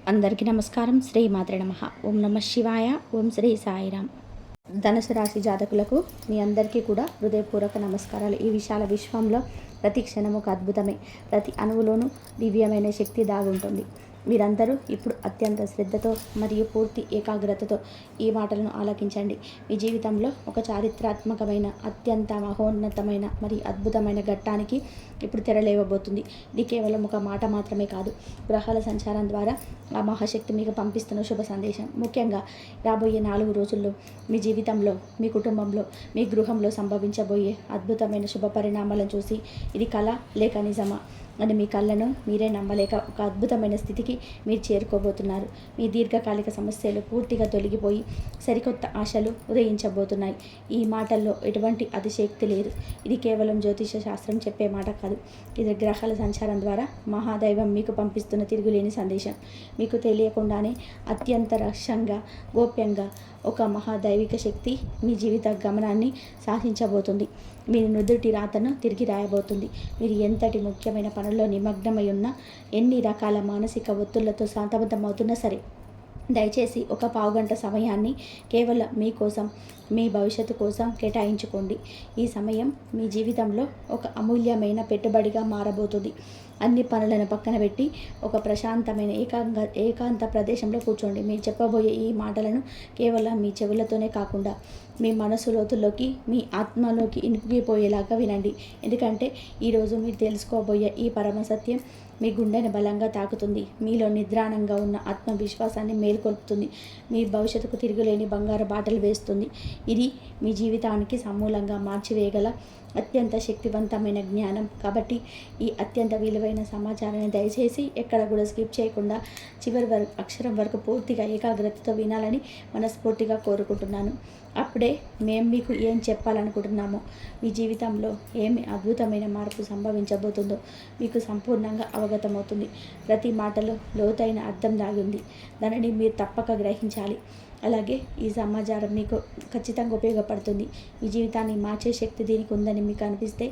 అందరికీ నమస్కారం. శ్రీ మాత్రే నమః. ఓం నమః శివాయ. ఓం శ్రీ సాయిరామ్. ధనుసు రాశి జాతకులకు మీ అందరికీ కూడా హృదయపూర్వక నమస్కారాలు. ఈ విశాల విశ్వంలో ప్రతి క్షణం ఒక అద్భుతమే. ప్రతి అణువులోనూ దివ్యమైన శక్తి దాగుంటుంది. మీరందరూ ఇప్పుడు అత్యంత శ్రద్ధతో మరియు పూర్తి ఏకాగ్రతతో ఈ మాటలను ఆలకించండి. మీ జీవితంలో ఒక చారిత్రాత్మకమైన, అత్యంత మహోన్నతమైన మరియు అద్భుతమైన ఘట్టానికి ఇప్పుడు తెరలేవబోతుంది. ఇది కేవలం ఒక మాట మాత్రమే కాదు, గ్రహాల సంచారం ద్వారా ఆ మహాశక్తి మీకు పంపిస్తున్న శుభ సందేశం. ముఖ్యంగా రాబోయే 4 రోజుల్లో మీ జీవితంలో, మీ కుటుంబంలో, మీ గృహంలో సంభవించబోయే అద్భుతమైన శుభ పరిణామాలను చూసి ఇది కళ లేక నిజమా అని మీ కళ్ళను మీరే నమ్మలేక ఒక అద్భుతమైన స్థితికి మీరు చేరుకోబోతున్నారు. మీ దీర్ఘకాలిక సమస్యలు పూర్తిగా తొలగిపోయి సరికొత్త ఆశలు ఉదయించబోతున్నాయి. ఈ మాటల్లో ఎటువంటి అతిశయోక్తి లేదు. ఇది కేవలం జ్యోతిష శాస్త్రం చెప్పే మాట కాదు. ఇది గ్రహాల సంచారం ద్వారా మహాదైవం మీకు పంపిస్తున్న తిరుగులేని సందేశం. మీకు తెలియకుండానే అత్యంత రహస్యంగా, గోప్యంగా ఒక మహాదైవిక శక్తి మీ జీవిత గమనాన్ని సాధించబోతుంది. మీ నుదుటి రాతను తిరిగి రాయబోతుంది. మీరు ఎంతటి ముఖ్యమైన పనుల్లో నిమగ్నమై ఉన్నా, ఎన్ని రకాల మానసిక ఒత్తిళ్లతో సతమతమవుతున్నా సరే, దయచేసి ఒక పావుగంట సమయాన్ని కేవలం మీకోసం, మీ భవిష్యత్తు కోసం కేటాయించుకోండి. ఈ సమయం మీ జీవితంలో ఒక అమూల్యమైన పెట్టుబడిగా మారబోతుంది. అన్ని పనులను పక్కన పెట్టి ఒక ప్రశాంతమైన ఏకాంత ప్రదేశంలో కూర్చోండి. మీరు చెప్పబోయే ఈ మాటలను కేవలం మీ చెవులతోనే కాకుండా మీ మనసు లోతుల్లోకి, మీ ఆత్మలోకి ఇనికిపోయేలాగా వినండి. ఎందుకంటే ఈరోజు మీరు తెలుసుకోబోయే ఈ పరమ సత్యం మీ గుండెను బలంగా తాకుతుంది. మీలో నిద్రాణంగా ఉన్న ఆత్మవిశ్వాసాన్ని మేల్కొల్పుతుంది. మీ భవిష్యత్తుకు తిరుగులేని బంగారు బాటలు వేస్తుంది. ఇది మీ జీవితానికి సమూలంగా మార్చివేయగల అత్యంత శక్తివంతమైన జ్ఞానం. కాబట్టి ఈ అత్యంత విలువైన సమాచారాన్ని దయచేసి ఎక్కడ కూడా స్కిప్ చేయకుండా చివరి అక్షరం వరకు పూర్తిగా ఏకాగ్రతతో వినాలని మనస్ఫూర్తిగా కోరుకుంటున్నాను. అప్పుడే మేము మీకు ఏం చెప్పాలనుకుంటున్నామో, మీ జీవితంలో ఏమి అద్భుతమైన మార్పు సంభవించబోతుందో మీకు సంపూర్ణంగా అవగతమవుతుంది. ప్రతి మాటలో లోతైన అర్థం దాగింది. దానిని మీరు తప్పక గ్రహించాలి. అలాగే ఈ సమాచారం మీకు ఖచ్చితంగా ఉపయోగపడుతుంది. మీ జీవితాన్ని మార్చే శక్తి దీనికి ఉందని మీకు అనిపిస్తే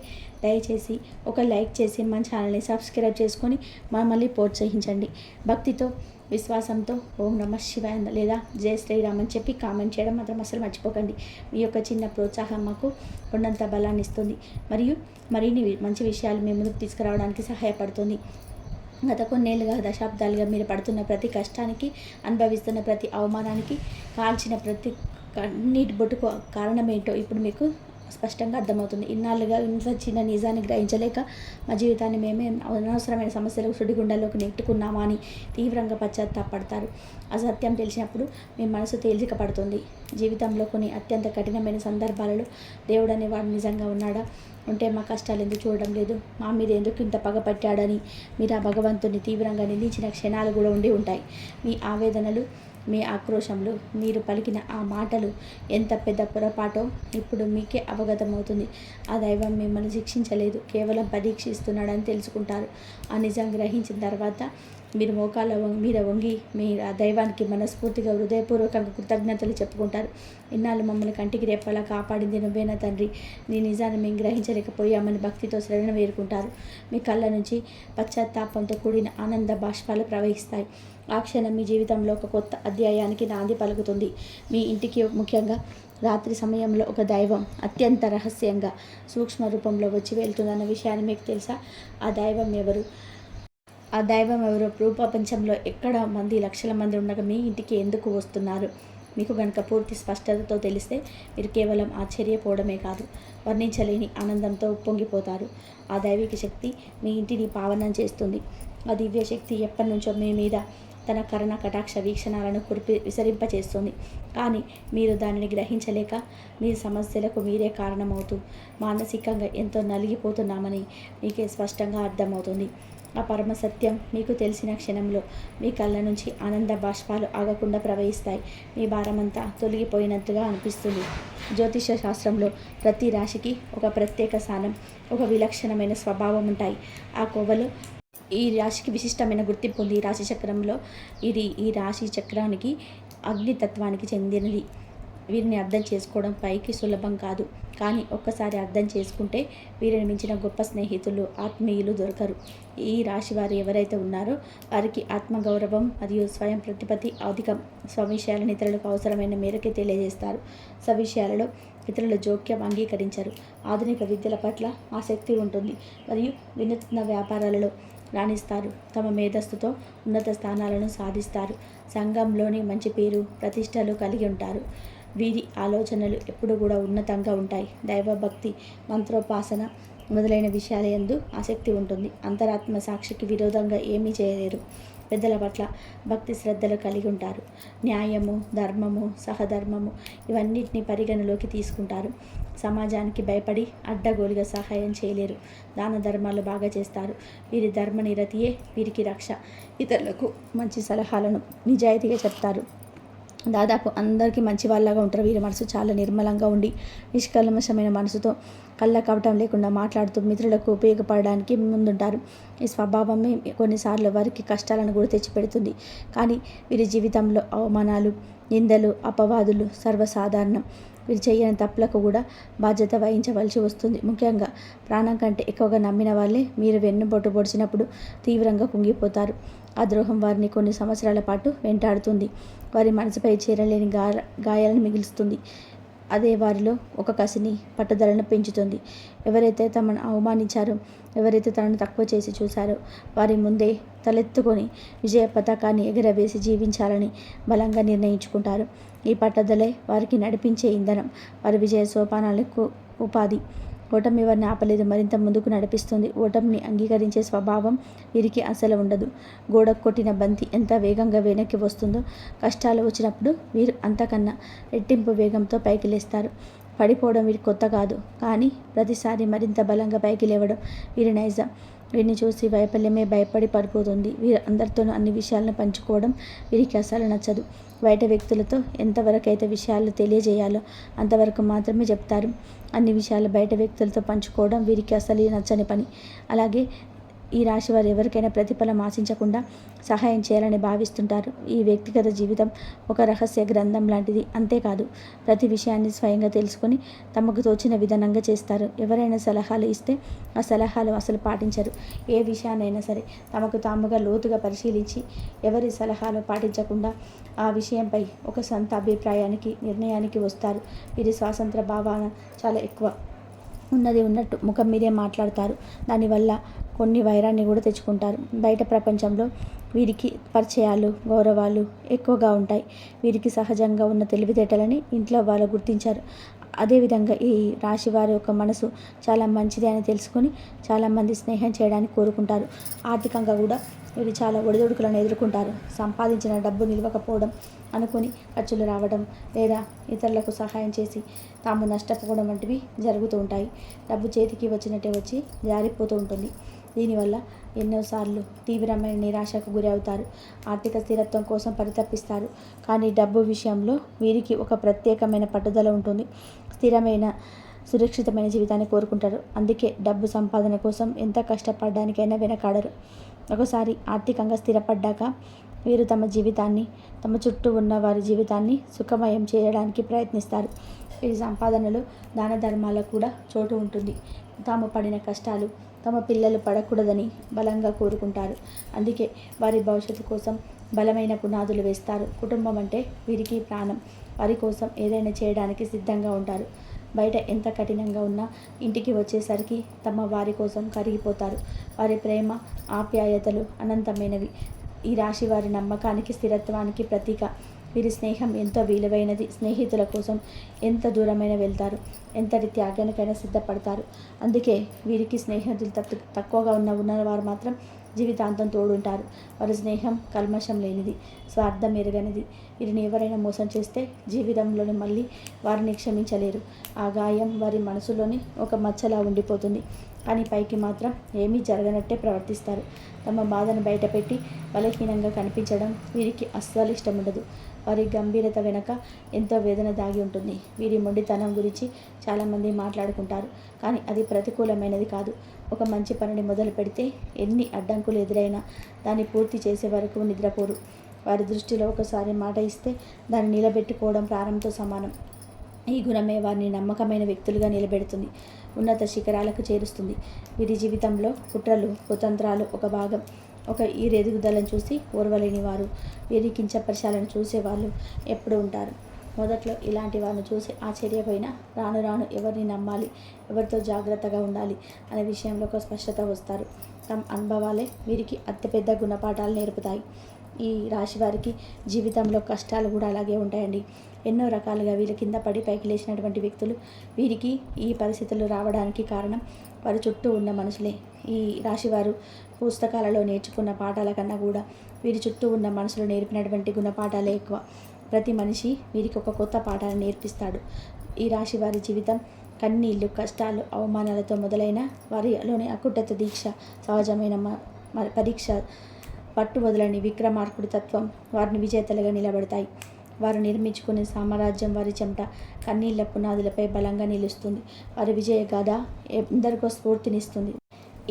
దయచేసి ఒక లైక్ చేసి మన ఛానల్ని సబ్స్క్రైబ్ చేసుకొని మమ్మల్ని ప్రోత్సహించండి. భక్తితో, విశ్వాసంతో ఓం నమః శివాయ లేదా జై శ్రీరామ్ అని చెప్పి కామెంట్ చేయడం మాత్రం అసలు మర్చిపోకండి. మీ యొక్క చిన్న ప్రోత్సాహం మాకు కొండంత బలాన్ని ఇస్తుంది మరియు మరిన్ని మంచి విషయాలు మీ ముందుకు తీసుకురావడానికి సహాయపడుతుంది. గత కొన్నేళ్ళుగా, దశాబ్దాలుగా మీరు పడుతున్న ప్రతి కష్టానికి, అనుభవిస్తున్న ప్రతి అవమానానికి, కాల్చిన ప్రతి కన్నీటి బొట్టుకు కారణమేంటో ఇప్పుడు మీకు స్పష్టంగా అర్థమవుతుంది. ఇన్నాళ్ళుగా ఇంత చిన్న నిజాన్ని గ్రహించలేక మా జీవితాన్ని మేమే అనవసరమైన సమస్యలకు సుడిగుండాల్లోకి నెట్టుకున్నామా అని తీవ్రంగా పశ్చాత్తాపడతారు. అసత్యం తెలిసినప్పుడు మీ మనసు తేలిక పడుతుంది. జీవితంలో కొన్ని అత్యంత కఠినమైన సందర్భాలలో దేవుడు అనేవాడు నిజంగా ఉన్నాడా, ఉంటే మా కష్టాలు ఎందుకు చూడడం లేదు, మా మీద ఎందుకు ఇంత పగపట్టాడని మీరు ఆ భగవంతుని తీవ్రంగా నిందించిన క్షణాలు కూడా ఉండి ఉంటాయి. మీ ఆవేదనలు, మీ ఆక్రోశంలో మీరు పలికిన ఆ మాటలు ఎంత పెద్ద పొరపాటో ఇప్పుడు మీకే అవగతమవుతుంది. ఆ దైవం మిమ్మల్ని శిక్షించలేదు, కేవలం పరీక్షిస్తున్నాడని తెలుసుకుంటారు. ఆ నిజం గ్రహించిన తర్వాత మీరు మోకాళ్ళ మీద వంగి మీరు ఆ దైవానికి మనస్ఫూర్తిగా, హృదయపూర్వకంగా కృతజ్ఞతలు చెప్పుకుంటారు. ఇన్నాళ్ళు మమ్మల్ని కంటికి రేపలా కాపాడింది నువ్వేనా తండ్రి, నీ నిజాన్ని మేము గ్రహించలేకపోయామని భక్తితో శరణ వేరుకుంటారు. మీ కళ్ళ నుంచి పశ్చాత్తాపంతో కూడిన ఆనంద బాష్పాలు ప్రవహిస్తాయి. ఆ క్షణం మీ జీవితంలో ఒక కొత్త అధ్యాయానికి నాంది పలుకుతుంది. మీ ఇంటికి ముఖ్యంగా రాత్రి సమయంలో ఒక దైవం అత్యంత రహస్యంగా, సూక్ష్మ రూపంలో వచ్చి వెళ్తుందన్న విషయాన్ని మీకు తెలుసా? ఆ దైవం ఎవరు? ఆ దైవం ఎవరో ప్రపంచంలో ఎక్కడ మంది, లక్షల మంది ఉండగా మీ ఇంటికి ఎందుకు వస్తున్నారు? మీకు కనుక పూర్తి స్పష్టతతో తెలిస్తే మీరు కేవలం ఆశ్చర్యపోవడమే కాదు, వర్ణించలేని ఆనందంతో ఉప్పొంగిపోతారు. ఆ దైవిక శక్తి మీ ఇంటిని పావనం చేస్తుంది. ఆ దివ్య శక్తి ఎప్పటి నుంచో మీ మీద తన కరుణ కటాక్ష వీక్షణాలను విసరింపచేస్తుంది. కానీ మీరు దానిని గ్రహించలేక మీ సమస్యలకు మీరే కారణమవుతూ మానసికంగా ఎంతో నలిగిపోతున్నామని మీకే స్పష్టంగా అర్థమవుతుంది. ఆ పరమ సత్యం మీకు తెలిసిన క్షణంలో మీ కళ్ళ నుంచి ఆనంద బాష్పాలు ఆగకుండా ప్రవహిస్తాయి. మీ భారమంతా తొలగిపోయినట్టుగా అనిపిస్తుంది. జ్యోతిష శాస్త్రంలో ప్రతి రాశికి ఒక ప్రత్యేక స్థానం, ఒక విలక్షణమైన స్వభావం ఉంటాయి. ఆ కోవలో ఈ రాశికి విశిష్టమైన గుర్తింపు ఉంది. ఈ రాశి చక్రంలో ఈ రాశి చక్రానికి అగ్నితత్వానికి చెందినది. వీరిని అర్థం చేసుకోవడం పైకి సులభం కాదు. కానీ ఒక్కసారి అర్థం చేసుకుంటే వీరిని మించిన గొప్ప స్నేహితులు, ఆత్మీయులు దొరకరు. ఈ రాశి వారు ఎవరైతే ఉన్నారో వారికి ఆత్మగౌరవం మరియు స్వయం ప్రతిపత్తి అధికం. స్వవిషయాలను ఇతరులకు అవసరమైన మేరకే తెలియజేస్తారు. స్వవిషయాలలో ఇతరుల జోక్యం అంగీకరించరు. ఆధునిక విద్యల పట్ల ఆసక్తి ఉంటుంది మరియు వినూత్న వ్యాపారాలలో రాణిస్తారు. తమ మేధస్సుతో ఉన్నత స్థానాలను సాధిస్తారు. సంఘంలోని మంచి పేరు, ప్రతిష్టలు కలిగి ఉంటారు. వీరి ఆలోచనలు ఎప్పుడు కూడా ఉన్నతంగా ఉంటాయి. దైవభక్తి, మంత్రోపాసన మొదలైన విషయాల యందు ఆసక్తి ఉంటుంది. అంతరాత్మ సాక్షికి విరోధంగా ఏమీ చేయలేరు. పెద్దల పట్ల భక్తి శ్రద్ధలు కలిగి ఉంటారు. న్యాయము, ధర్మము, సహధర్మము ఇవన్నిటిని పరిగణలోకి తీసుకుంటారు. సమాజానికి భయపడి అడ్డగోలుగా సహాయం చేయలేరు. దాన ధర్మాలు బాగా చేస్తారు. వీరి ధర్మనిరతియే వీరికి రక్ష. ఇతరులకు మంచి సలహాలను నిజాయితీగా చెప్తారు. దాదాపు అందరికీ మంచి వాళ్ళగా ఉంటారు. వీరి మనసు చాలా నిర్మలంగా ఉండి నిష్కల్మషమైన మనసుతో కళ్ళ కవటం లేకుండా మాట్లాడుతూ మిత్రులకు ఉపయోగపడడానికి ముందుంటారు. ఈ స్వభావమే కొన్నిసార్లు వారికి కష్టాలను కూడా తెచ్చిపెడుతుంది. కానీ వీరి జీవితంలో అవమానాలు, నిందలు, అపవాదులు సర్వసాధారణం. వీరు చేయని తప్పులకు కూడా బాధ్యత వహించవలసి వస్తుంది. ముఖ్యంగా ప్రాణం కంటే ఎక్కువగా నమ్మిన వాళ్ళే మీరు వెన్నుబొట్టు పొడిచినప్పుడు తీవ్రంగా కుంగిపోతారు. ఆ ద్రోహం వారిని కొన్ని సంవత్సరాల పాటు వెంటాడుతుంది. వారి మనసుపై చేరలేని గాయాలను మిగులుస్తుంది. అదే వారిలో ఒక కసిని, పట్టుదలను పెంచుతుంది. ఎవరైతే తమను అవమానించారో, ఎవరైతే తనను తక్కువ చేసి చూశారో వారి ముందే తలెత్తుకొని విజయ పతాకాన్ని ఎగరవేసి జీవించాలని బలంగా నిర్ణయించుకుంటారు. ఈ పట్టుదలే వారికి నడిపించే ఇంధనం, వారి విజయ సోపానాలకు ఉపాధి. ఓటమి వారిని ఆపలేదు, మరింత ముందుకు నడిపిస్తుంది. ఓటమిని అంగీకరించే స్వభావం వీరికి అసలు ఉండదు. గోడ కొట్టిన బంతి ఎంత వేగంగా వెనక్కి వస్తుందో, కష్టాలు వచ్చినప్పుడు వీరు అంతకన్నా రెట్టింపు వేగంతో పైకి లేస్తారు. పడిపోవడం వీరికి కొత్త కాదు, కానీ ప్రతిసారి మరింత బలంగా పైకి లేవడం వీరి నైజం. వీరిని చూసి వైఫల్యమే భయపడి పడిపోతుంది. వీరు అందరితోనూ అన్ని విషయాలను పంచుకోవడం వీరికి అసలు నచ్చదు. బయట వ్యక్తులతో ఎంతవరకు అయితే విషయాలు తెలియజేయాలో అంతవరకు మాత్రమే చెప్తారు. అన్ని విషయాలు బయట వ్యక్తులతో పంచుకోవడం వీరికి అసలు నచ్చని పని. అలాగే ఈ రాశి వారు ఎవరికైనా ప్రతిఫలం ఆశించకుండా సహాయం చేయాలని భావిస్తుంటారు. ఈ వ్యక్తిగత జీవితం ఒక రహస్య గ్రంథం లాంటిది. అంతేకాదు, ప్రతి విషయాన్ని స్వయంగా తెలుసుకొని తమకు తోచిన విధానంగా చేస్తారు. ఎవరైనా సలహాలు ఇస్తే ఆ సలహాలు అసలు పాటించరు. ఏ విషయాన్నైనా సరే తమకు తాముగా లోతుగా పరిశీలించి ఎవరి సలహాలు పాటించకుండా ఆ విషయంపై ఒక సొంత అభిప్రాయానికి, నిర్ణయానికి వస్తారు. వీరి స్వాతంత్ర భావన చాలా ఎక్కువ. ఉన్నది ఉన్నట్టు ముఖం మీదే మాట్లాడతారు. దానివల్ల కొన్ని వైరాన్ని కూడా తెచ్చుకుంటారు. బయట ప్రపంచంలో వీరికి పరిచయాలు, గౌరవాలు ఎక్కువగా ఉంటాయి. వీరికి సహజంగా ఉన్న తెలివితేటలని ఇంట్లో వాళ్ళు గుర్తించారు. అదేవిధంగా ఈ రాశి వారి యొక్క మనసు చాలా మంచిది అని తెలుసుకొని చాలామంది స్నేహం చేయడానికి కోరుకుంటారు. ఆర్థికంగా కూడా వీరు చాలా ఒడిదుడుకులను ఎదుర్కొంటారు. సంపాదించిన డబ్బు నిలవకపోవడం, అనుకుని ఖర్చులు రావడం, లేదా ఇతరులకు సహాయం చేసి తాము నష్టపోవడం వంటివి జరుగుతూ ఉంటాయి. డబ్బు చేతికి వచ్చినట్టే వచ్చి జారిపోతూ ఉంటుంది. దీనివల్ల ఎన్నోసార్లు తీవ్రమైన నిరాశకు గురి అవుతారు. ఆర్థిక స్థిరత్వం కోసం పరితపిస్తారు. కానీ డబ్బు విషయంలో వీరికి ఒక ప్రత్యేకమైన పట్టుదల ఉంటుంది. స్థిరమైన, సురక్షితమైన జీవితాన్ని కోరుకుంటారు. అందుకే డబ్బు సంపాదన కోసం ఎంత కష్టపడడానికైనా వెనకాడరు. ఒకసారి ఆర్థికంగా స్థిరపడ్డాక వీరు తమ జీవితాన్ని, తమ చుట్టూ ఉన్న వారి జీవితాన్ని సుఖమయం చేయడానికి ప్రయత్నిస్తారు. వీరి సంపాదనలో దాన ధర్మాలకు కూడా చోటు ఉంటుంది. తాము పడిన కష్టాలు తమ పిల్లలు పడకూడదని బలంగా కోరుకుంటారు. అందుకే వారి భవిష్యత్తు కోసం బలమైన పునాదులు వేస్తారు. కుటుంబం అంటే వీరికి ప్రాణం. వారి కోసం ఏదైనా చేయడానికి సిద్ధంగా ఉంటారు. బయట ఎంత కఠినంగా ఉన్నా ఇంటికి వచ్చేసరికి తమ వారి కోసం కరిగిపోతారు. వారి ప్రేమ, ఆప్యాయతలు అనంతమైనవి. ఈ రాశి వారి నమ్మకానికి, స్థిరత్వానికి ప్రతీక. వీరి స్నేహం ఎంతో విలువైనది. స్నేహితుల కోసం ఎంత దూరమైన వెళ్తారు, ఎంతటి త్యాగానికైనా సిద్ధపడతారు. అందుకే వీరికి స్నేహితులు తక్కువగా ఉన్నవారు మాత్రం జీవితాంతం తోడుంటారు. వారి స్నేహం కల్మషం లేనిది, స్వార్థం ఎరగనిది. వీరిని ఎవరైనా మోసం చేస్తే జీవితంలోని మళ్ళీ వారిని క్షమించలేరు. ఆ గాయం వారి మనసులోని ఒక మచ్చలా ఉండిపోతుంది. కానీ పైకి మాత్రం ఏమీ జరగనట్టే ప్రవర్తిస్తారు. తమ బాధను బయటపెట్టి బలహీనంగా కనిపించడం వీరికి అస్సలు ఇష్టం ఉండదు. వారి గంభీరత వెనక ఎంతో వేదన దాగి ఉంటుంది. వీరి మొండితనం గురించి చాలామంది మాట్లాడుకుంటారు. కానీ అది ప్రతికూలమైనది కాదు. ఒక మంచి పనిని మొదలు పెడితే ఎన్ని అడ్డంకులు ఎదురైనా దాన్ని పూర్తి చేసే వరకు నిద్రపోరు. వారి దృష్టిలో ఒకసారి మాట ఇస్తే దాన్ని నిలబెట్టుకోవడం ప్రారంభంతో సమానం. ఈ గుణమే వారిని నమ్మకమైన వ్యక్తులుగా నిలబెడుతుంది, ఉన్నత శిఖరాలకు చేరుస్తుంది. వీరి జీవితంలో కుట్రలు, కుతంత్రాలు ఒక భాగం. ఈ ఎదుగుదలను చూసి ఓర్వలేని వారు, వీరి కించపరిచాలను చూసేవాళ్ళు ఎప్పుడు ఉంటారు. మొదట్లో ఇలాంటి వారిని చూసి ఆశ్చర్యపోయినా రాను రాను ఎవరిని నమ్మాలి, ఎవరితో జాగ్రత్తగా ఉండాలి అనే విషయంలో ఒక స్పష్టత వస్తారు. తమ అనుభవాలే వీరికి అతిపెద్ద గుణపాఠాలు నేర్పుతాయి. ఈ రాశి వారికి జీవితంలో కష్టాలు కూడా అలాగే ఉంటాయండి. ఎన్నో రకాలుగా వీళ్ళ కింద పడి పైకి లేచినటువంటి వ్యక్తులు, వీరికి ఈ పరిస్థితులు రావడానికి కారణం వారి చుట్టూ ఉన్న మనుషులే. ఈ రాశివారు పుస్తకాలలో నేర్చుకున్న పాఠాల కన్నా కూడా వీరి చుట్టూ ఉన్న మనుషులు నేర్పినటువంటి గుణపాఠాలే ఎక్కువ. ప్రతి మనిషి వీరికి ఒక కొత్త పాఠాన్ని నేర్పిస్తాడు. ఈ రాశి వారి జీవితం కన్నీళ్ళు, కష్టాలు, అవమానాలతో మొదలైన వారిలోని అకుట్టత దీక్ష, సహజమైన పరీక్ష, పట్టు వదలని విక్రమార్కుడి తత్వం వారిని విజేతలుగా నిలబడతాయి. వారు నిర్మించుకునే సామ్రాజ్యం వారి చెమట, కన్నీళ్ల పునాదులపై బలంగా నిలుస్తుంది. వారి విజయ గాథ ఎందరికో స్ఫూర్తినిస్తుంది.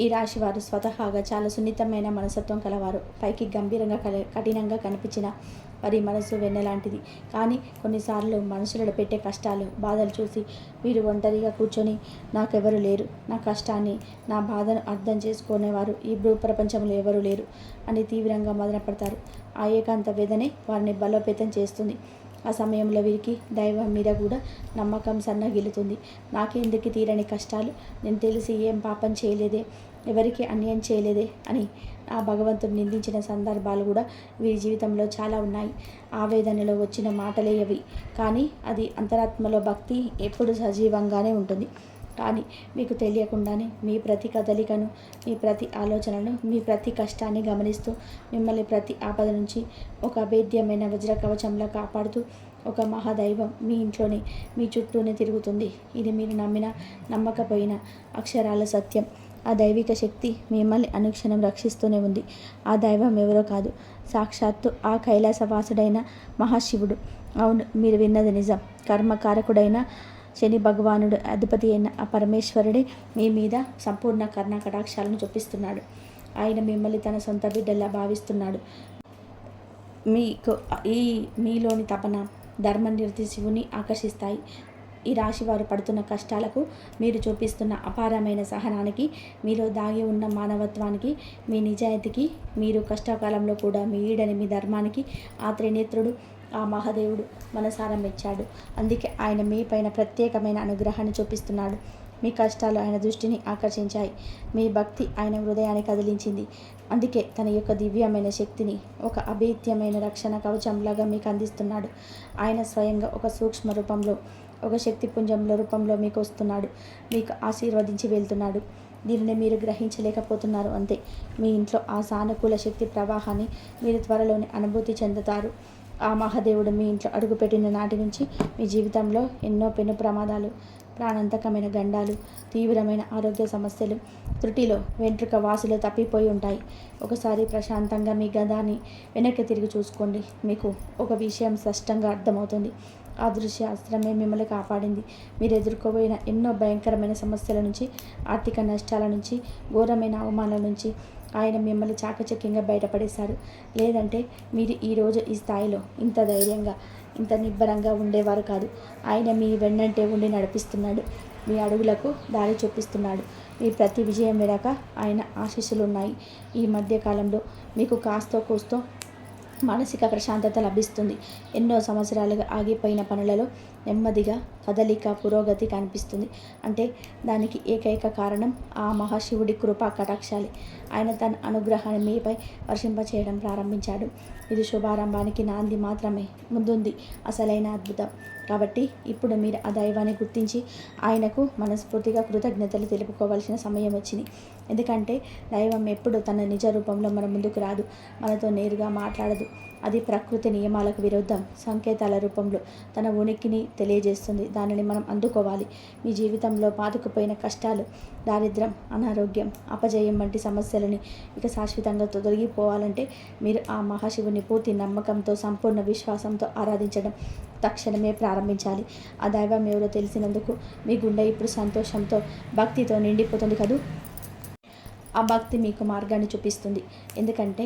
ఈ రాశి వారు స్వతహాగా చాలా సున్నితమైన మనస్తత్వం కలవారు. పైకి గంభీరంగా కఠినంగా కనిపించిన వారి మనసు వెన్నెలాంటిది. కానీ కొన్నిసార్లు మనుషులలో పెట్టే కష్టాలు, బాధలు చూసి వీరు ఒంటరిగా కూర్చొని నాకెవరు లేరు, నా కష్టాన్ని, నా బాధను అర్థం చేసుకునేవారు ఈ భూప్రపంచంలో ఎవరు లేరు అని తీవ్రంగా మదనపడతారు. ఆ ఏకాంత వేదనే వారిని బలోపేతం చేస్తుంది. ఆ సమయంలో వీరికి దైవం మీద కూడా నమ్మకం సన్నగిలుతుంది. నాకెందుకు తీరని కష్టాలు, నేను తెలిసి ఏం పాపం చేయలేదే, ఎవరికి అన్యాయం చేయలేదే అని ఆ భగవంతుడు నిందించిన సందర్భాలు కూడా వీరి జీవితంలో చాలా ఉన్నాయి. ఆవేదనలో వచ్చిన మాటలే అవి. కానీ అది అంతరాత్మలో భక్తి ఎప్పుడు సజీవంగానే ఉంటుంది. కానీ మీకు తెలియకుండానే మీ ప్రతి కదలికను, మీ ప్రతి ఆలోచనను, మీ ప్రతి కష్టాన్ని గమనిస్తూ మిమ్మల్ని ప్రతి ఆపద నుంచి ఒక అభేద్యమైన వజ్ర కవచంలా కాపాడుతూ ఒక మహాదైవం మీ ఇంట్లోనే, మీ చుట్టూనే తిరుగుతుంది. ఇది మీరు నమ్మినా నమ్మకపోయినా అక్షరాల సత్యం. ఆ దైవిక శక్తి మిమ్మల్ని అనుక్షణం రక్షిస్తూనే ఉంది. ఆ దైవం ఎవరో కాదు, సాక్షాత్తు ఆ కైలాసవాసుడైన మహాశివుడు. అవును, మీరు విన్నది నిజం. కర్మకారకుడైన శని భగవానుడు అధిపతి అయిన ఆ పరమేశ్వరుడే మీ మీద సంపూర్ణ కరుణా కటాక్షాలను చూపిస్తున్నాడు. ఆయన మిమ్మల్ని తన సొంత బిడ్డలా భావిస్తున్నాడు. మీకు మీలోని తపన, ధర్మనిరతి శివుని ఆకర్షిస్తాయి. ఈ రాశి వారు పడుతున్న కష్టాలకు, మీరు చూపిస్తున్న అపారమైన సహనానికి, మీలో దాగి ఉన్న మానవత్వానికి, మీ నిజాయితీకి, మీరు కష్టకాలంలో కూడా మీ ఈడని మీ ధర్మానికి ఆ త్రినేత్రుడు, ఆ మహాదేవుడు మనసారా మెచ్చాడు. అందుకే ఆయన మీ పైన ప్రత్యేకమైన అనుగ్రహాన్ని చూపిస్తున్నాడు. మీ కష్టాలు ఆయన దృష్టిని ఆకర్షించాయి. మీ భక్తి ఆయన హృదయాన్ని కదిలించింది. అందుకే తన యొక్క దివ్యమైన శక్తిని ఒక అభేద్యమైన రక్షణ కవచంలాగా మీకు అందిస్తున్నాడు. ఆయన స్వయంగా ఒక సూక్ష్మ రూపంలో, ఒక శక్తి పుంజంలో రూపంలో మీకు వస్తున్నాడు. మీకు ఆశీర్వదించి వెళ్తున్నాడు. దీనిని మీరు గ్రహించలేకపోతున్నారు అంతే. మీ ఇంట్లో ఆ సానుకూల శక్తి ప్రవాహాన్ని మీరు త్వరలోనే అనుభూతి చెందుతారు. ఆ మహాదేవుడు మీ ఇంట్లో అడుగుపెట్టిన నాటి నుంచి మీ జీవితంలో ఎన్నో పెను ప్రమాదాలు, ప్రాణాంతకమైన గండాలు, తీవ్రమైన ఆరోగ్య సమస్యలు, త్రుటిలో వెంట్రుక వాసులు తప్పిపోయి ఉంటాయి. ఒకసారి ప్రశాంతంగా మీ గదాన్ని వెనక్కి తిరిగి చూసుకోండి. మీకు ఒక విషయం స్పష్టంగా అర్థమవుతుంది. ఆ దృశ్యాస్త్రమే మిమ్మల్ని కాపాడింది. మీరు ఎదుర్కోబోయిన ఎన్నో భయంకరమైన సమస్యల నుంచి, ఆర్థిక నష్టాల నుంచి, ఘోరమైన అవమానాల నుంచి ఆయన మిమ్మల్ని చాకచక్యంగా బయటపడేశారు. లేదంటే మీరు ఈరోజు ఈ స్థాయిలో ఇంత ధైర్యంగా, ఇంత నిబ్బరంగా ఉండేవారు కాదు. ఆయన మీ వెన్నంటే ఉండి నడిపిస్తున్నాడు. మీ అడుగులకు దారి చూపిస్తున్నాడు. మీ ప్రతి విజయం వెనక ఆయన ఆశీస్సులు ఉన్నాయి. ఈ మధ్యకాలంలో మీకు కాస్తో కూస్తో మానసిక ప్రశాంతత లభిస్తుంది. ఎన్నో సంవత్సరాలుగా ఆగిపోయిన పనులలో నెమ్మదిగా కదలిక, పురోగతి కనిపిస్తుంది. అంటే దానికి ఏకైక కారణం ఆ మహాశివుడి కృపా కటాక్షాలే. ఆయన తన అనుగ్రహాన్ని మీపై వర్షింపచేయడం ప్రారంభించాడు. ఇది శుభారంభానికి నాంది మాత్రమే. ముందుంది అసలైన అద్భుతం. కాబట్టి ఇప్పుడు మీరు ఆ దైవాన్ని గుర్తించి ఆయనకు మనస్ఫూర్తిగా కృతజ్ఞతలు తెలుపుకోవాల్సిన సమయం వచ్చింది. ఎందుకంటే దైవం ఎప్పుడు తన నిజ రూపంలో మన ముందుకు రాదు, మనతో నేరుగా మాట్లాడదు. అది ప్రకృతి నియమాలకు విరుద్ధం. సంకేతాల రూపంలో తన ఉనికిని తెలియజేస్తుంది. దానిని మనం అందుకోవాలి. మీ జీవితంలో పాతుకుపోయిన కష్టాలు, దారిద్ర్యం, అనారోగ్యం, అపజయం వంటి సమస్యలని ఇక శాశ్వతంగా తొలగిపోవాలంటే మీరు ఆ మహాశివుని పూర్తి నమ్మకంతో, సంపూర్ణ విశ్వాసంతో ఆరాధించడం తక్షణమే ప్రారంభించాలి. ఆ దైవం ఎవరో తెలిసినందుకు మీ గుండె ఇప్పుడు సంతోషంతో, భక్తితో నిండిపోతుంది కదూ. ఆ భక్తి మీకు మార్గాన్ని చూపిస్తుంది. ఎందుకంటే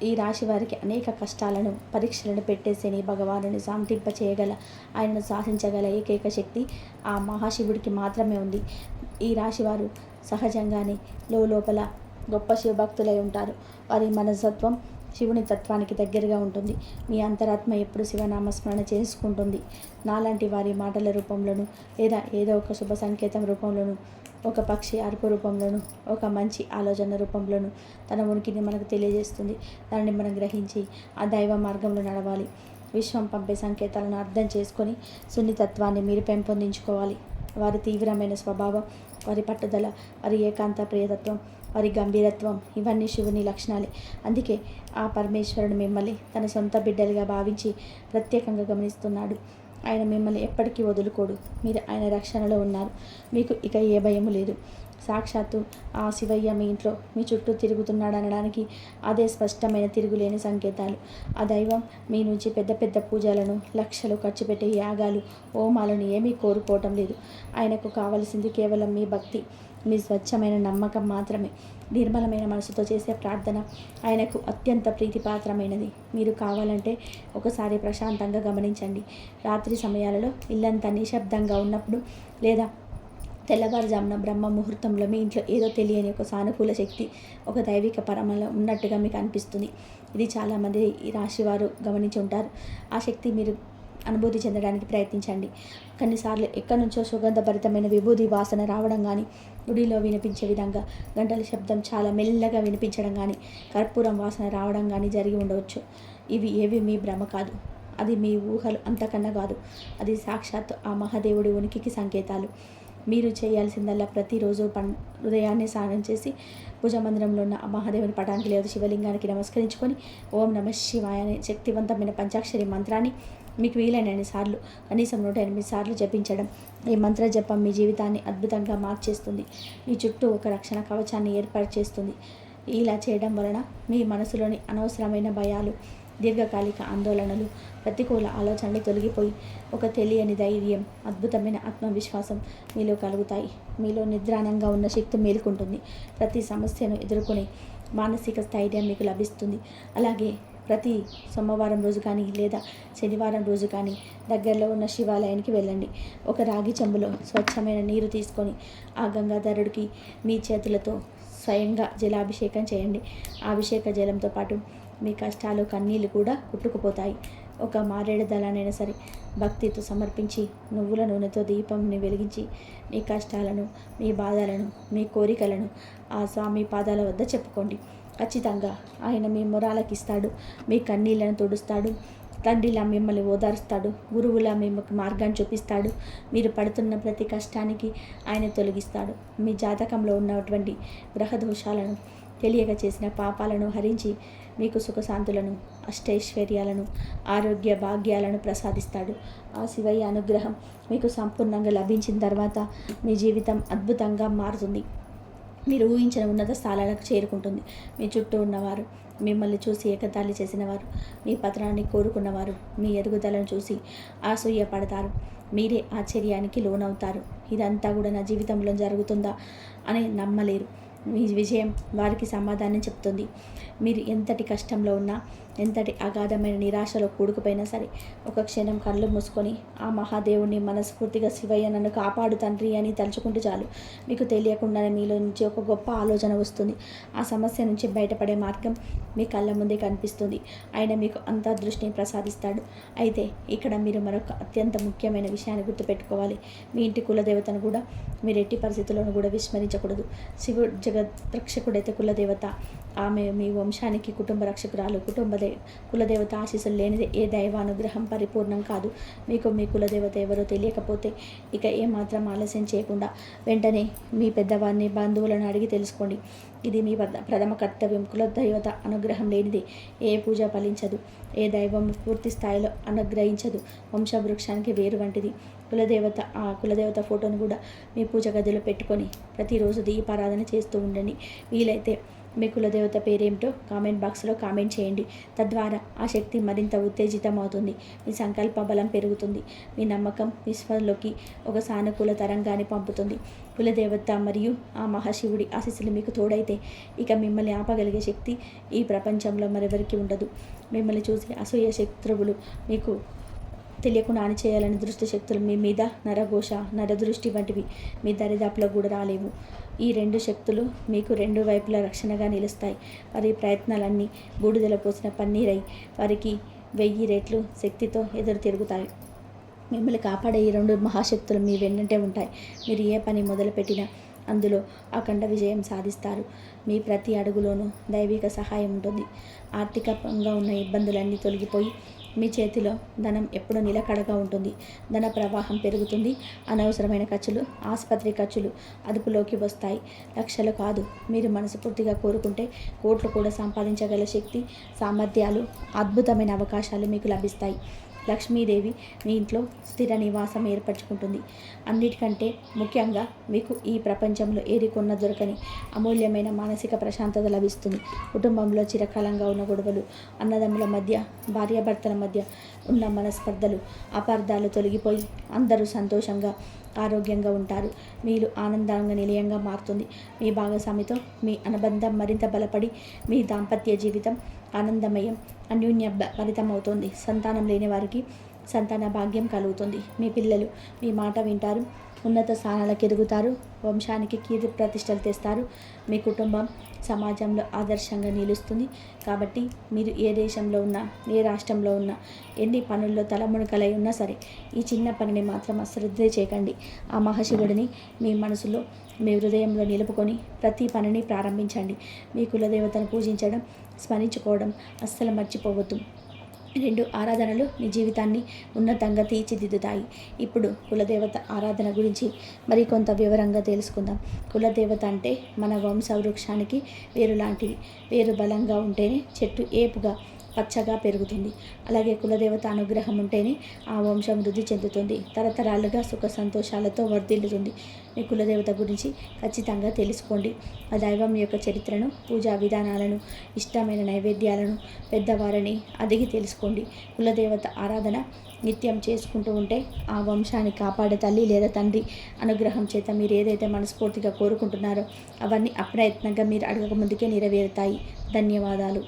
ఈ రాశి వారికి అనేక కష్టాలను పరీక్షలను పెట్టేసేని భగవానుని శాంతింప చేయగల, ఆయనను శాసించగల ఏకైక శక్తి ఆ మహాశివుడికి మాత్రమే ఉంది. ఈ రాశివారు సహజంగానే లోపల గొప్ప శివభక్తులై ఉంటారు. వారి మనస్తత్వం శివుని తత్వానికి దగ్గరగా ఉంటుంది. మీ అంతరాత్మ ఎప్పుడు శివనామస్మరణ చేసుకుంటుంది. నాలాంటి వారి మాటల రూపంలోనూ లేదా ఏదో ఒక శుభ సంకేతం రూపంలోనూ, ఒక పక్షి అరుపు రూపంలోనూ, ఒక మంచి ఆలోచన రూపంలోనూ తన ఉనికిని మనకు తెలియజేస్తుంది. దానిని మనం గ్రహించి ఆ దైవ మార్గంలో నడవాలి. విశ్వం పంపే సంకేతాలను అర్థం చేసుకొని సున్నితత్వాన్ని మీరు పెంపొందించుకోవాలి. వారి తీవ్రమైన స్వభావం, వారి పట్టుదల, వారి ఏకాంత ప్రియతత్వం, వారి గంభీరత్వం ఇవన్నీ శివుని లక్షణాలే. అందుకే ఆ పరమేశ్వరుడు మిమ్మల్ని తన సొంత బిడ్డలుగా భావించి ప్రత్యేకంగా గమనిస్తున్నాడు. ఆయన మిమ్మల్ని ఎప్పటికీ వదులుకోడు. మీరు ఆయన రక్షణలో ఉన్నారు. మీకు ఇక ఏ భయము లేదు. సాక్షాత్తు ఆ శివయ్య మీ ఇంట్లో మీ చుట్టూ తిరుగుతున్నాడు అనడానికి అదే స్పష్టమైన తిరుగులేని సంకేతాలు. ఆ దైవం మీ నుంచి పెద్ద పెద్ద పూజలను, లక్షలు ఖర్చు పెట్టే యాగాలు, హోమాలను ఏమీ కోరుకోవటం లేదు. ఆయనకు కావలసింది కేవలం మీ భక్తి, మీ స్వచ్ఛమైన నమ్మకం మాత్రమే. నిర్మలమైన మనసుతో చేసే ప్రార్థన ఆయనకు అత్యంత ప్రీతిపాత్రమైనది. మీరు కావాలంటే ఒకసారి ప్రశాంతంగా గమనించండి. రాత్రి సమయాలలో ఇల్లంతా నిశ్శబ్దంగా ఉన్నప్పుడు లేదా తెల్లవారుజామున బ్రహ్మ ముహూర్తంలో మీ ఇంట్లో ఏదో తెలియని ఒక సానుకూల శక్తి, ఒక దైవిక పరమలో ఉన్నట్టుగా మీకు అనిపిస్తుంది. ఇది చాలామంది ఈ రాశివారు గమనించి ఉంటారు. ఆ శక్తి మీరు అనుభూతి చెందడానికి ప్రయత్నించండి. కొన్నిసార్లు ఎక్కడి నుంచో సుగంధభరితమైన విభూది వాసన రావడం కానీ, గుడిలో వినిపించే విధంగా గంటల శబ్దం చాలా మెల్లగా వినిపించడం కానీ, కర్పూరం వాసన రావడం కానీ జరిగి ఉండవచ్చు. ఇవి ఏవి మీ భ్రమ కాదు. అది మీ ఊహలు అంతకన్నా కాదు. అది సాక్షాత్తు ఆ మహాదేవుడి ఉనికికి సంకేతాలు. మీరు చేయాల్సిందల్లా ప్రతిరోజు ఉదయాన్నే స్నానం చేసి పూజామందిరంలో ఉన్న మహాదేవుని పటానికి లేదా శివలింగానికి నమస్కరించుకొని ఓం నమ శివాయ అనే శక్తివంతమైన పంచాక్షరి మంత్రాన్ని మీకు వీలైనన్ని సార్లు, కనీసం 108 సార్లు జపించడం. ఈ మంత్ర జపం మీ జీవితాన్ని అద్భుతంగా మార్చేస్తుంది. మీ చుట్టూ ఒక రక్షణ కవచాన్ని ఏర్పాటు చేస్తుంది. ఇలా చేయడం వలన మీ మనసులోని అనవసరమైన భయాలు, దీర్ఘకాలిక ఆందోళనలు, ప్రతికూల ఆలోచనలు తొలగిపోయి ఒక తెలియని ధైర్యం, అద్భుతమైన ఆత్మవిశ్వాసం మీలో కలుగుతాయి. మీలో నిద్రాణంగా ఉన్న శక్తి మేలుకుంటుంది. ప్రతి సమస్యను ఎదుర్కొనే మానసిక స్థైర్యం మీకు లభిస్తుంది. అలాగే ప్రతి సోమవారం రోజు కానీ లేదా శనివారం రోజు కానీ దగ్గరలో ఉన్న శివాలయానికి వెళ్ళండి. ఒక రాగి చెంబులో స్వచ్ఛమైన నీరు తీసుకొని ఆ గంగాధరుడికి మీ చేతులతో స్వయంగా జలాభిషేకం చేయండి. ఆ అభిషేక జలంతో పాటు మీ కష్టాలు, కన్నీళ్ళు కూడా కుట్టుకుపోతాయి. ఒక మారేడు దళానైనా సరే భక్తితో సమర్పించి నువ్వుల నూనెతో దీపంని వెలిగించి మీ కష్టాలను, మీ బాధలను, మీ కోరికలను ఆ స్వామి పాదాల వద్ద చెప్పుకోండి. ఖచ్చితంగా ఆయన మీ మొరాలకిస్తాడు. మీ కన్నీళ్లను తుడుస్తాడు. తండ్రిలా మిమ్మల్ని ఓదారుస్తాడు. గురువులా మీకు మార్గాన్ని చూపిస్తాడు. మీరు పడుతున్న ప్రతి కష్టానికి ఆయన తొలగిస్తాడు. మీ జాతకంలో ఉన్నటువంటి గ్రహ దోషాలను, తెలియక చేసిన పాపాలను హరించి మీకు సుఖశాంతులను, అష్టైశ్వర్యాలను, ఆరోగ్య భాగ్యాలను ప్రసాదిస్తాడు. ఆ శివయ్య అనుగ్రహం మీకు సంపూర్ణంగా లభించిన తర్వాత మీ జీవితం అద్భుతంగా మారుతుంది. మీరు ఊహించిన ఉన్నత స్థానాలకు చేరుకుంటుంది. మీ చుట్టూ ఉన్నవారు, మిమ్మల్ని చూసి ఏకతాళి చేసినవారు, మీ పతనాన్ని కోరుకున్నవారు మీ ఎదుగుదలను చూసి అసూయ పడతారు. మీరే ఆశ్చర్యానికి లోనవుతారు. ఇదంతా కూడా నా జీవితంలో జరుగుతుందా అని నమ్మలేరు. మీ విజయం వారికి సమాధానం చెప్తుంది. మీరు ఎంతటి కష్టంలో ఉన్నా, ఎంతటి అగాధమైన నిరాశలో కూడుకుపోయినా సరే ఒక క్షణం కళ్ళు మూసుకొని ఆ మహాదేవుని మనస్ఫూర్తిగా శివయ్య నన్ను కాపాడు తండ్రి అని తలుచుకుంటూ చాలు. మీకు తెలియకుండానే మీలో నుంచి ఒక గొప్ప ఆలోచన వస్తుంది. ఆ సమస్య నుంచి బయటపడే మార్గం మీ కళ్ళ ముందే కనిపిస్తుంది. ఆయన మీకు అంత దృష్టిని ప్రసాదిస్తాడు. అయితే ఇక్కడ మీరు మరొక అత్యంత ముఖ్యమైన విషయాన్ని గుర్తుపెట్టుకోవాలి. మీ ఇంటి కులదేవతను కూడా మీరు ఎట్టి పరిస్థితుల్లోనూ కూడా విస్మరించకూడదు. శివుడు జగద్రక్షకుడైతే కులదేవత. ఆమె మీ వంశానికి కుటుంబ రక్షకురాలు. కులదేవత ఆశీస్సులు లేనిది ఏ దైవానుగ్రహం పరిపూర్ణం కాదు. మీకు మీ కులదేవత ఎవరో తెలియకపోతే ఇక ఏమాత్రం ఆలస్యం చేయకుండా వెంటనే మీ పెద్దవారిని, బంధువులను అడిగి తెలుసుకోండి. ఇది మీ ప్రథమ కర్తవ్యం. కులదేవత అనుగ్రహం లేనిది ఏ పూజ ఫలించదు. ఏ దైవం పూర్తి స్థాయిలో అనుగ్రహించదు. వంశవృక్షానికి వేరు వంటిది కులదేవత. ఆ కులదేవత ఫోటోను కూడా మీ పూజ గదిలో పెట్టుకొని ప్రతిరోజు దీపారాధన చేస్తూ ఉండండి. వీలైతే మీ కులదేవత పేరేమిటో కామెంట్ బాక్స్లో కామెంట్ చేయండి. తద్వారా ఆ శక్తి మరింత ఉత్తేజితం అవుతుంది. మీ సంకల్ప బలం పెరుగుతుంది. మీ నమ్మకం విశ్వంలోకి ఒక సానుకూల తరంగాన్ని పంపుతుంది. కులదేవత మరియు ఆ మహాశివుడి ఆశీస్సులు మీకు తోడైతే ఇక మిమ్మల్ని ఆపగలిగే శక్తి ఈ ప్రపంచంలో మరెవరికి ఉండదు. మిమ్మల్ని చూసి అసూయ శత్రువులు మీకు తెలియకుండా అణిచేయాలని దృష్టి శక్తులు మీ మీద నరఘోష, నరదృష్టి వంటివి మీ దరిదాపులో కూడా రాలేవు. ఈ రెండు శక్తులు మీకు రెండు వైపులా రక్షణగా నిలుస్తాయి. వారి ప్రయత్నాలన్నీ బూడిదలో పోసిన పన్నీరై వారికి 1000 రెట్లు శక్తితో ఎదురు తిరుగుతాయి. మిమ్మల్ని కాపాడే ఈ రెండు మహాశక్తులు మీ వెన్నంటే ఉంటాయి. మీరు ఏ పని మొదలుపెట్టినా అందులో అఖండ విజయం సాధిస్తారు. మీ ప్రతి అడుగులోనూ దైవిక సహాయం ఉంటుంది. ఆర్థికంగా ఉన్న ఇబ్బందులన్నీ తొలగిపోయి మీ చేతిలో ధనం ఎప్పుడూ నిలకడగా ఉంటుంది. ధన ప్రవాహం పెరుగుతుంది. అనవసరమైన ఖర్చులు, ఆసుపత్రి ఖర్చులు అదుపులోకి వస్తాయి. లక్షలు కాదు, మీరు మనస్ఫూర్తిగా కోరుకుంటే కోట్లు కూడా సంపాదించగల శక్తి, సామర్థ్యాలు, అద్భుతమైన అవకాశాలు మీకు లభిస్తాయి. లక్ష్మీదేవి మీ ఇంట్లో స్థిర నివాసం ఏర్పరచుకుంటుంది. అన్నిటికంటే ముఖ్యంగా మీకు ఈ ప్రపంచంలో ఏది కొన్న దొరకని అమూల్యమైన మానసిక ప్రశాంతత లభిస్తుంది. కుటుంబంలో చిరకాలంగా ఉన్న గొడవలు, అన్నదమ్ముల మధ్య, భార్యాభర్తల మధ్య ఉన్న మనస్పర్ధలు, అపార్థాలు తొలగిపోయి అందరూ సంతోషంగా, ఆరోగ్యంగా ఉంటారు. మీరు ఆనందంగా నిలయంగా మారుతుంది. మీ భాగస్వామితో మీ అనుబంధం మరింత బలపడి మీ దాంపత్య జీవితం ఆనందమయం, అన్యోన్య ఫలితమవుతుంది. సంతానం లేని వారికి సంతాన భాగ్యం కలుగుతుంది. మీ పిల్లలు మీ మాట వింటారు, ఉన్నత స్థానాలకు ఎదుగుతారు, వంశానికి కీర్తి ప్రతిష్టలు తెస్తారు. మీ కుటుంబం సమాజంలో ఆదర్శంగా నిలుస్తుంది. కాబట్టి మీరు ఏ దేశంలో ఉన్నా, ఏ రాష్ట్రంలో ఉన్నా, ఎన్ని పనుల్లో తలమునకలై ఉన్నా సరే ఈ చిన్న పనిని మాత్రం అశ్రద్ధ చేయకండి. ఆ మహాశివుడిని మీ మనసులో, మీ హృదయంలో నిలుపుకొని ప్రతి పనిని ప్రారంభించండి. మీ కులదేవతను పూజించడం, స్మరించుకోవడం అస్సలు మర్చిపోవద్దు. 2 ఆరాధనలు మీ జీవితాన్ని ఉన్నతంగా తీర్చిదిద్దుతాయి. ఇప్పుడు కులదేవత ఆరాధన గురించి మరికొంత వివరంగా తెలుసుకుందాం. కులదేవత అంటే మన వంశవృక్షానికి వేరు లాంటివి. వేరు బలంగా ఉంటేనే చెట్టు ఏపుగా పచ్చగా పెరుగుతుంది. అలాగే కులదేవత అనుగ్రహం ఉంటేనే ఆ వంశం వృద్ధి చెందుతుంది. తరతరాలుగా సుఖ సంతోషాలతో వర్ధిల్లుతుంది. మీ కులదేవత గురించి ఖచ్చితంగా తెలుసుకోండి. ఆ దైవం యొక్క చరిత్రను, పూజా విధానాలను, ఇష్టమైన నైవేద్యాలను, పెద్దవారిని అడిగి తెలుసుకోండి. కులదేవత ఆరాధన నిత్యం చేసుకుంటూ ఉంటే ఆ వంశాన్ని కాపాడే తల్లి లేదా తండ్రి అనుగ్రహం చేత మీరు ఏదైతే మనస్ఫూర్తిగా కోరుకుంటున్నారో అవన్నీ అప్రయత్నంగా మీరు అడగక ముందుకే నెరవేరుతాయి. ధన్యవాదాలు.